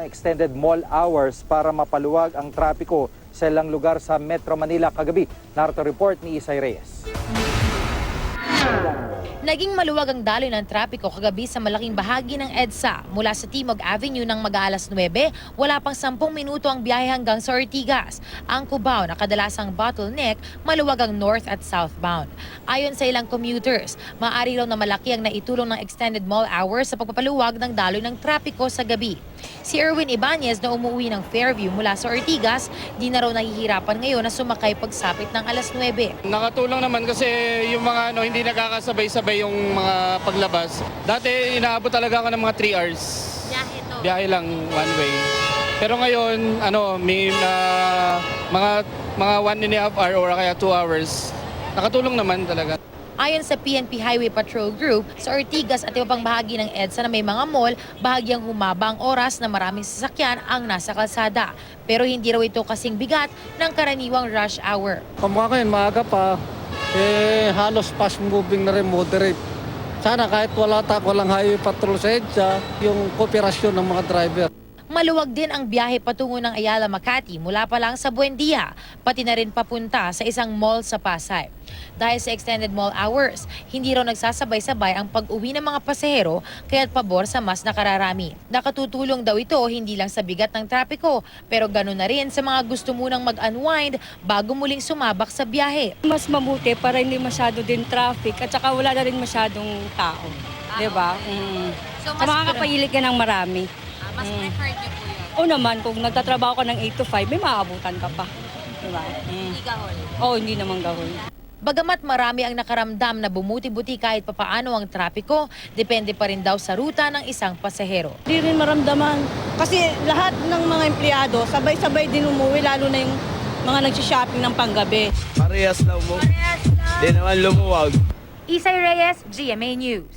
extended mall hours para mapaluwag ang trapiko sa ilang lugar sa Metro Manila kagabi. Narito report ni Isay Reyes. Naging maluwag ang daloy ng trapiko kagabi sa malaking bahagi ng EDSA. Mula sa Timog Avenue ng mag-aalas 9, wala pang 10 minuto ang biyahe hanggang sa Ortigas. Ang Cubao na kadalasang bottleneck, maluwag ang north at southbound. Ayon sa ilang commuters, maaari raw na malaki ang naitulong ng extended mall hours sa pagpapaluwag ng daloy ng trapiko sa gabi. Si Erwin Ibanez na umuwi ng Fairview mula sa Ortigas, di na raw nahihirapan ngayon na sumakay pagsapit ng alas 9. Nakatulong naman kasi yung mga hindi nagkakasabay-sabay yung mga paglabas. Dati inaabot talaga ako ng mga 3 hours. Biyahe lang one way. Pero ngayon, may mga 1.5 hour or kaya 2 hours. Nakatulong naman talaga. Ayon sa PNP Highway Patrol Group, sa Ortigas at iba pang bahagi ng EDSA na may mga mall, bahagyang humaba ang oras na maraming sasakyan ang nasa kalsada. Pero hindi raw ito kasing bigat ng karaniwang rush hour. Kamukha ngayon, maaga pa, halos fast moving na rin, moderate. Sana kahit walang highway patrol sa EDSA, yung kooperasyon ng mga driver. Maluwag din ang biyahe patungo ng Ayala, Makati mula pa lang sa Buendia, pati na rin papunta sa isang mall sa Pasay. Dahil sa extended mall hours, hindi raw nagsasabay-sabay ang pag-uwi ng mga pasahero kaya't pabor sa mas nakararami. Nakatutulong daw ito hindi lang sa bigat ng trapiko, pero gano'n na rin sa mga gusto munang mag-unwind bago muling sumabak sa biyahe. Mas mabuti para hindi masyado din traffic at saka wala na rin masyadong tao. Diba? So, Sa mga kapahilig ka ng marami. mas preferred niyo po yun? O naman, kung nagtatrabaho ka ng 8 to 5, may maabutan ka pa. Diba? Hindi gahol. Oo, hindi naman gahol. Bagamat marami ang nakaramdam na bumuti-buti kahit papaano ang trapiko, depende pa rin daw sa ruta ng isang pasahero. Hindi rin maramdaman. Kasi lahat ng mga empleyado, sabay-sabay din umuwi, lalo na yung mga nagsishopping ng panggabi. Parehas lang mo. Di naman lumuwag. Isay Reyes, GMA News.